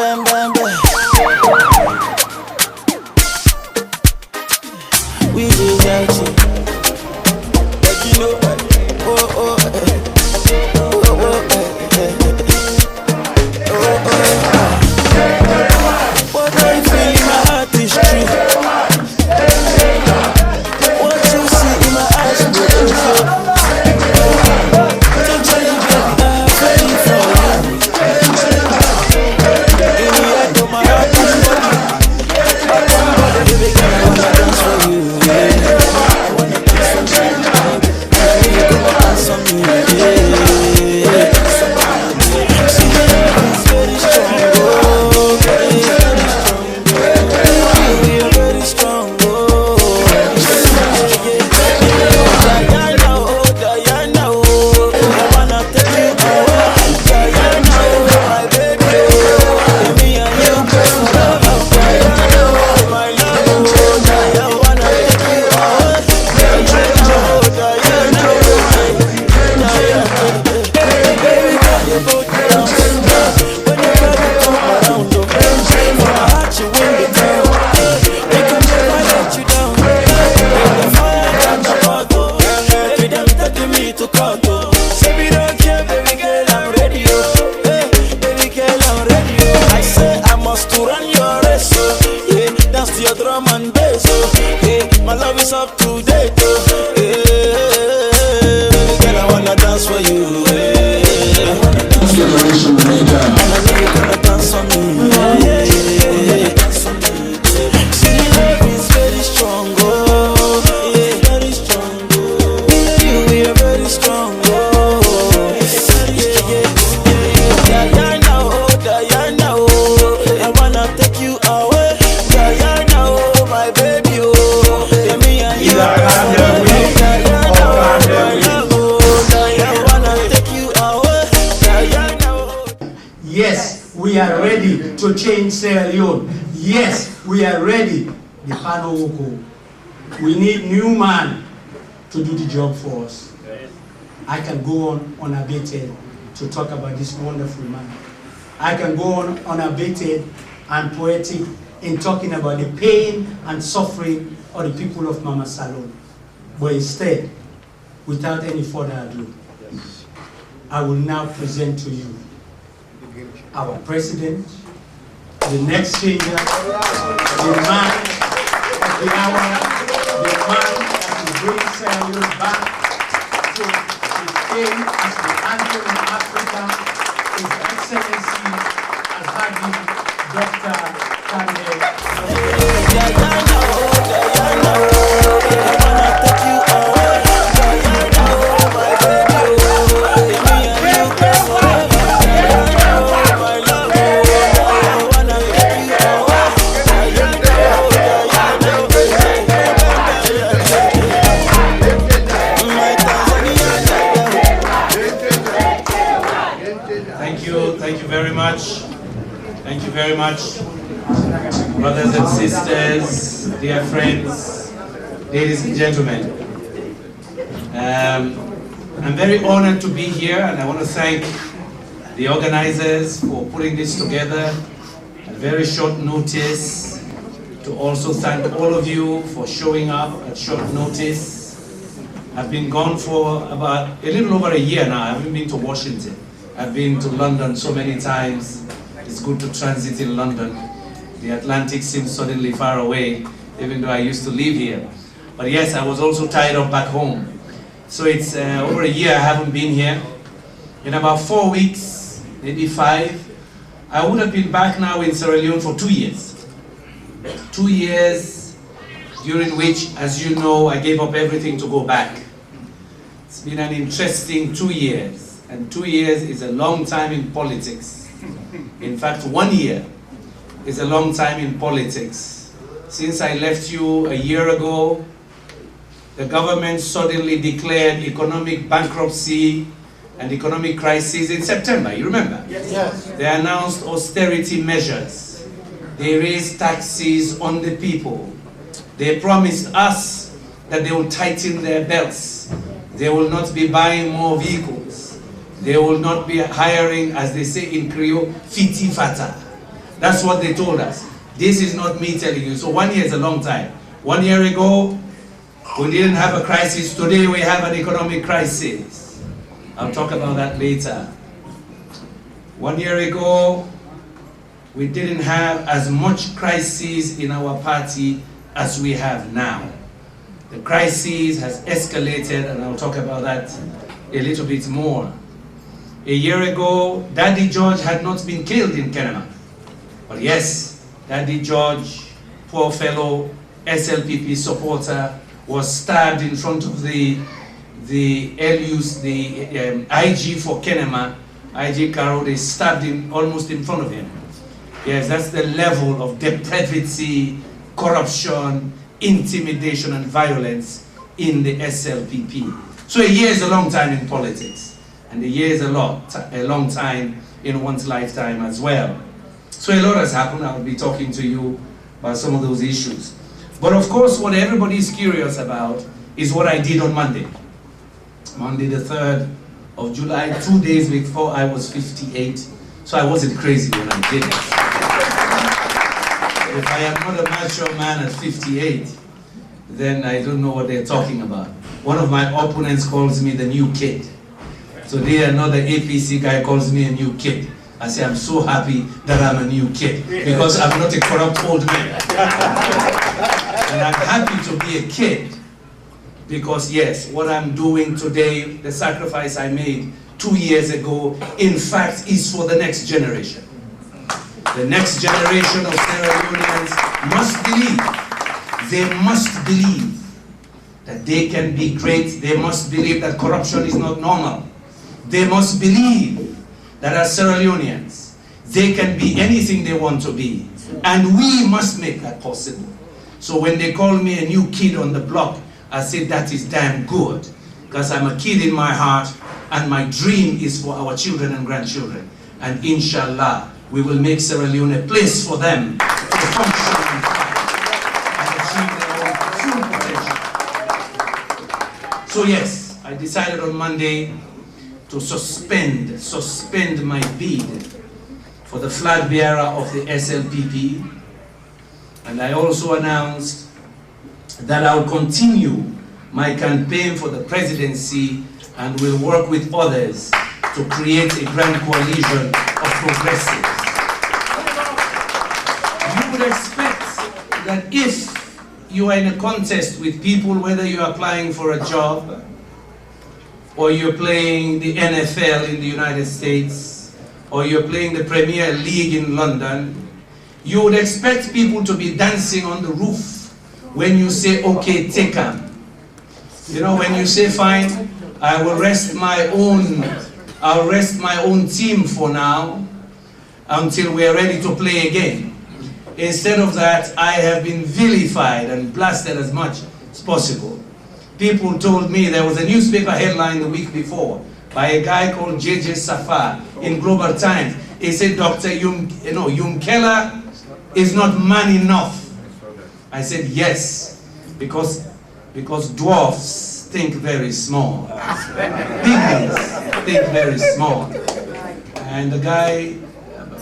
bam, bam, bam. We did that shit. But you know, what I feel in my heart is true. What you see in my eyes is true. Don't tell you, baby, I'm ready for you. In the end of my heart is body. Baby girl, I wanna dance for you. I wanna dance for you. Baby, come and dance for me. See, your love is very strong. Up to date, baby girl, I wanna dance for you. I wanna dance for you. And I know you're gonna dance for me. See, the love is very strong, oh, very strong. Me and you, we are very strong, oh, Diana, oh, Diana, oh, I wanna take you away, Diana, oh, my baby, oh. Yes, we are ready to change Sierra Leone. Yes, we are ready. The panel will go. We need new man to do the job for us. I can go on unabated to talk about this wonderful man. I can go on unabated and poetic in talking about the pain and suffering of the people of Mama Salon. But instead, without any further ado, I will now present to you our president, the next changer, the man of the hour, the man that will bring Sierra Leone back to his fame as the anthem of Africa, His Excellency Alhaji Dr. Kandeh. Thank you very much. Thank you very much, brothers and sisters, dear friends, ladies and gentlemen. I'm very honored to be here, and I want to thank the organizers for putting this together at very short notice, to also thank all of you for showing up at short notice. I've been gone for about a little over a year now. I haven't been to Washington. I've been to London so many times. It's good to transit in London. The Atlantic seems suddenly far away, even though I used to live here. But yes, I was also tied up back home. So it's over a year I haven't been here. In about 4 weeks, maybe 5, I would have been back now in Sierra Leone for 2 years. 2 years during which, as you know, I gave up everything to go back. It's been an interesting 2 years. And 2 years is a long time in politics. In fact, 1 year is a long time in politics. Since I left you a year ago, the government suddenly declared economic bankruptcy and economic crisis in September. You remember? Yes. They announced austerity measures. They raised taxes on the people. They promised us that they will tighten their belts. They will not be buying more vehicles. They will not be hiring, as they say in Creole, fiti fata. That's what they told us. This is not me telling you. So 1 year is a long time. 1 year ago, we didn't have a crisis. Today we have an economic crisis. I'll talk about that later. 1 year ago, we didn't have as much crises in our party as we have now. The crisis has escalated, and I'll talk about that a little bit more. A year ago, Daddy George had not been killed in Kenema. But yes, Daddy George, poor fellow SLPP supporter, was stabbed in front of the IG for Kenema, IG Carroll. They stabbed him almost in front of him. Yes, that's the level of depravity, corruption, intimidation and violence in the SLPP. So a year is a long time in politics, and a year is a long time in one's lifetime as well. So a lot has happened. I'll be talking to you about some of those issues. But of course, what everybody is curious about is what I did on Monday. Monday the 3rd of July, 2 days before I was 58. So I wasn't crazy when I did it. If I am not a mature man at 58, then I don't know what they're talking about. One of my opponents calls me the new kid. Today another APC guy calls me a new kid. I say I'm so happy that I'm a new kid because I'm not a corrupt old man. And I'm happy to be a kid because yes, what I'm doing today, the sacrifice I made 2 years ago, in fact, is for the next generation. The next generation of Sierra Leoneans must believe, they must believe that they can be great. They must believe that corruption is not normal. They must believe that as Sierra Leoneans, they can be anything they want to be. And we must make that possible. So when they call me a new kid on the block, I say that is damn good. Because I'm a kid in my heart, and my dream is for our children and grandchildren. And inshallah, we will make Sierra Leone a place for them to function and achieve their own full potential. So yes, I decided on Monday to suspend my bid for the flag bearer of the SLPP. And I also announced that I'll continue my campaign for the presidency and will work with others to create a grand coalition of progressives. You would expect that if you are in a contest with people, whether you're applying for a job or you're playing the NFL in the United States or you're playing the Premier League in London, you would expect people to be dancing on the roof when you say, okay, take them. You know, when you say, fine, I'll rest my own team for now until we are ready to play again. Instead of that, I have been vilified and blasted as much as possible. People told me, there was a newspaper headline the week before by a guy called JJ Safar in Global Times. He said, Dr. Yumkella is not man enough. I said, yes, because dwarfs think very small. Pygmies think very small. And the guy,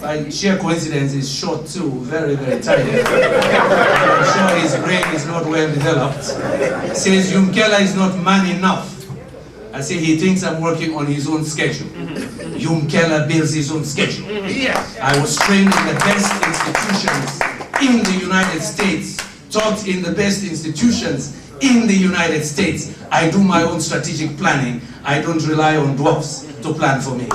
by sheer coincidence, is short too, very, very tiny. I'm sure his brain is not well developed. He says, Yumkella is not man enough. I say, he thinks I'm working on his own schedule. Yumkella builds his own schedule. I was trained in the best institutions in the United States, taught in the best institutions in the United States. I do my own strategic planning. I don't rely on dwarfs to plan for me.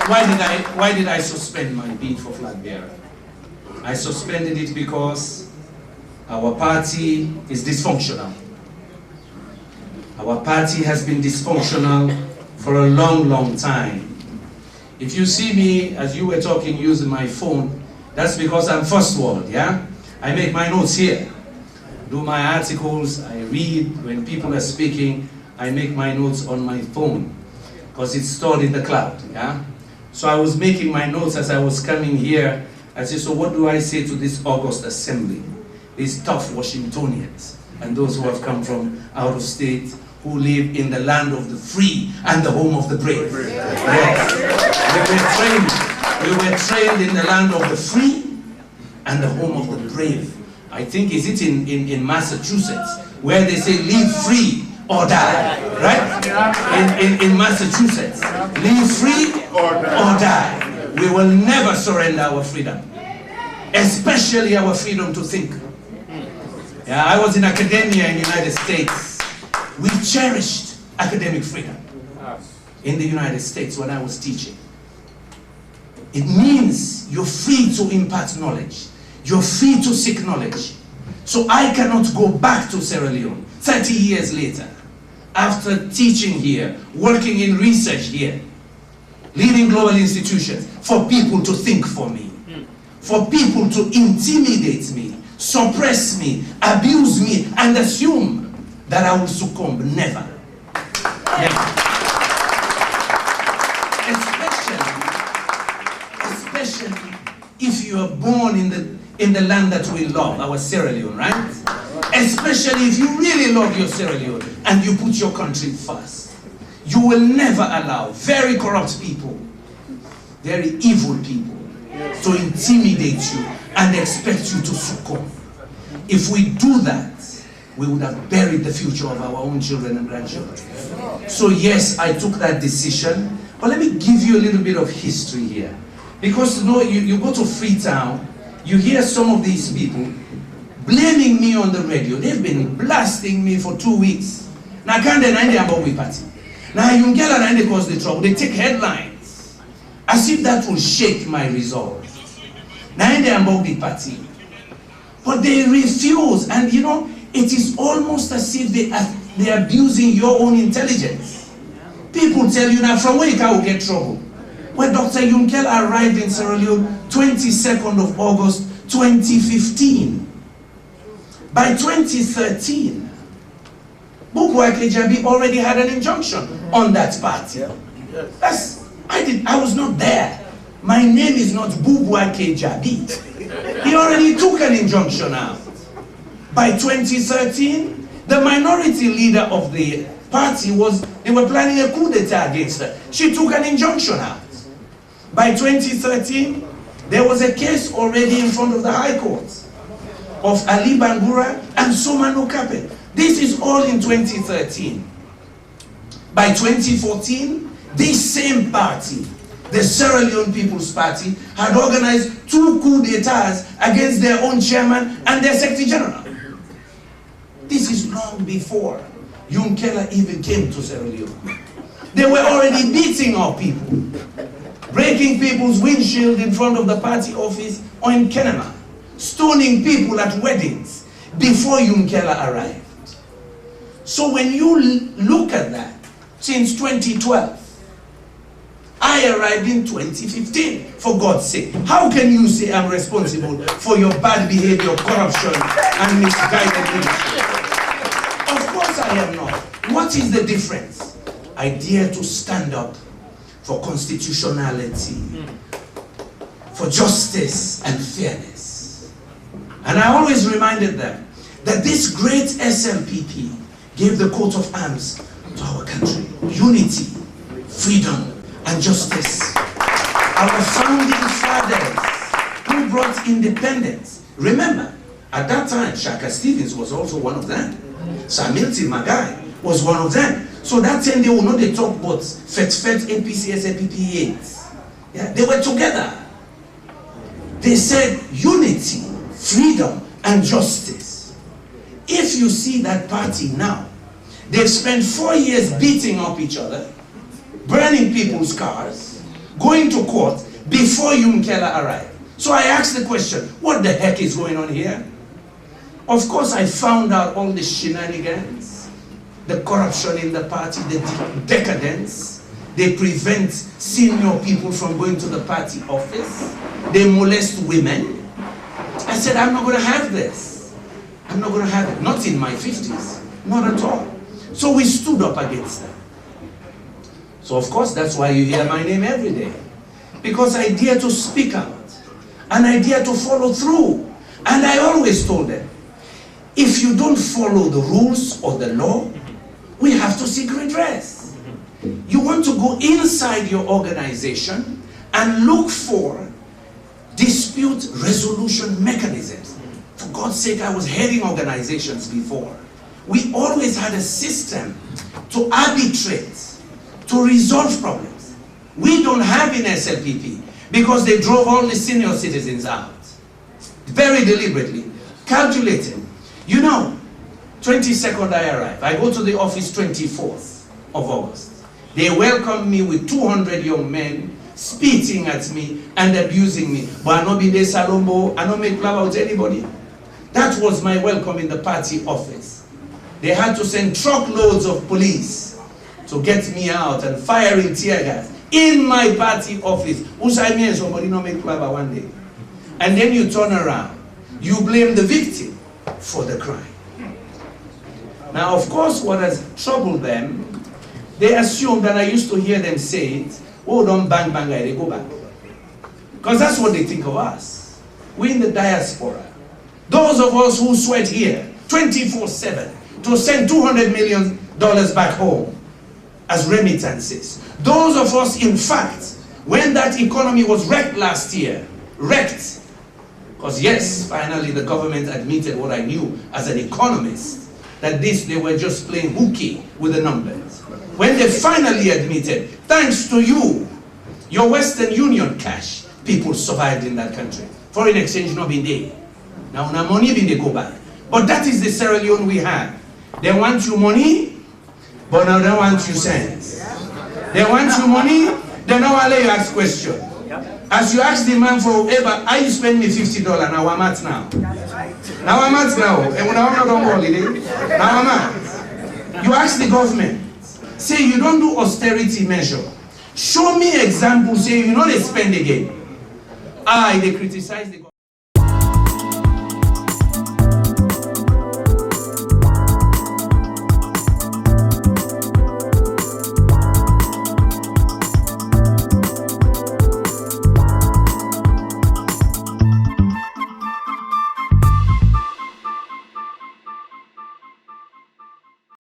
Why did I suspend my bid for flag bearer? I suspended it because our party is dysfunctional. Our party has been dysfunctional for a long, long time. If you see me, as you were talking, using my phone, that's because I'm first world, yeah? I make my notes here. Do my articles, I read. When people are speaking, I make my notes on my phone because it's stored in the cloud, yeah? So I was making my notes as I was coming here. I said, so what do I say to this August assembly? These tough Washingtonians and those who have come from out of state, who live in the land of the free and the home of the brave. Yes. We were trained in the land of the free and the home of the brave. I think, is it in Massachusetts, where they say live free or die, right? In Massachusetts, live free or die. We will never surrender our freedom, especially our freedom to think. Yeah, I was in academia in the United States. We cherished academic freedom in the United States when I was teaching. It means you're free to impart knowledge. You're free to seek knowledge. So I cannot go back to Sierra Leone 30 years later, after teaching here, working in research here, leading global institutions, for people to think for me, for people to intimidate me, suppress me, abuse me, and assume that I will succumb. Never. Never. Especially if you are born in the land that we love, our Sierra Leone, right? Especially if you really love your Sierra Leone and you put your country first. You will never allow very corrupt people, very evil people, to intimidate you and expect you to succumb. If we do that, we would have buried the future of our own children and grandchildren. So yes, I took that decision, but let me give you a little bit of history here. Because you go to Freetown, you hear some of these people blaming me on the radio. They've been blasting me for 2 weeks. Now Kandeh na inde ambao we party. Now Yumkella na inde cause the trouble. They take headlines as if that will shake my resolve. Na inde ambao we party. But they refuse, and you know, it is almost as if they're abusing your own intelligence. People tell you now from where you can get trouble. When Dr. Yumkella arrived in Sierra Leone 22nd of August 2015. By 2013, Bubu Akejabi already had an injunction on that party. I was not there. My name is not Bubu Akejabi. He already took an injunction out. By 2013, the minority leader of the party they were planning a coup d'etat against her. She took an injunction out. By 2013, there was a case already in front of the High Court of Ali Bangura and Somano Kape. This is all in 2013. By 2014, this same party, the Sierra Leone People's Party, had organized 2 coup d'etats against their own chairman and their secretary general. This is long before Yumkella even came to Sierra Leone. They were already beating our people, breaking people's windshield in front of the party office or in Kenema, stoning people at weddings before Yumkella arrived. So when you look at that, since 2012, I arrived in 2015, for God's sake. How can you say I'm responsible for your bad behavior, corruption, and misguided leadership? Of course I am not. What is the difference? I dare to stand up for constitutionality, for justice and fairness. And I always reminded them that this great SLPP gave the coat of arms to our country. Unity, freedom, and justice. Our founding fathers who brought independence. Remember, at that time, Shaka Stevens was also one of them. Samilti Magai was one of them. So that time they will not they talk about FET, APCS, APP8. Yeah, they were together. They said unity, freedom, and justice. If you see that party now, they've spent 4 years beating up each other, burning people's cars, going to court before Yumkella arrived. So I asked the question, what the heck is going on here? Of course I found out all the shenanigans, the corruption in the party, the decadence. They prevent senior people from going to the party office. They molest women. I said, I'm not going to have this. I'm not going to have it. Not in my 50s. Not at all. So we stood up against them. So of course that's why you hear my name every day. Because I dare to speak out. And I dare to follow through. And I always told them, if you don't follow the rules or the law, we have to seek redress. You want to go inside your organization and look for dispute resolution mechanisms. For God's sake, I was heading organizations before. We always had a system to arbitrate, to resolve problems. We don't have in SLPP because they drove all the senior citizens out. Very deliberately, calculating. You know, 22nd I arrive. I go to the office 24th of August. They welcome me with 200 young men spitting at me and abusing me. But I no be de salombo, I no make love out anybody. That was my welcome in the party office. They had to send truckloads of police to get me out and firing tear gas in my party office. Usai me and somebody no make love one day. And then you turn around. You blame the victim for the crime. Now, of course, what has troubled them, they assume that I used to hear them say it, oh, don't bang, bang, they go back. Because that's what they think of us. We're in the diaspora. Those of us who sweat here 24/7 to send $200 million back home as remittances. Those of us, in fact, when that economy was wrecked last year, wrecked, because yes, finally the government admitted what I knew as an economist, that they were just playing hooky with the numbers. When they finally admitted, thanks to you, your Western Union cash, people survived in that country. Foreign exchange not been there. Now money been they go back. But that is the Sierra Leone we have. They want you money, but now they want you sense. They want you money, they don't want you ask question. As you ask the man for Eba, I you spend me $50, now I'm at now. Now I'm at now. And when I'm not on holiday, now I'm at. You ask the government, say you don't do austerity measure. Show me examples, say you know they spend again. They criticize the government.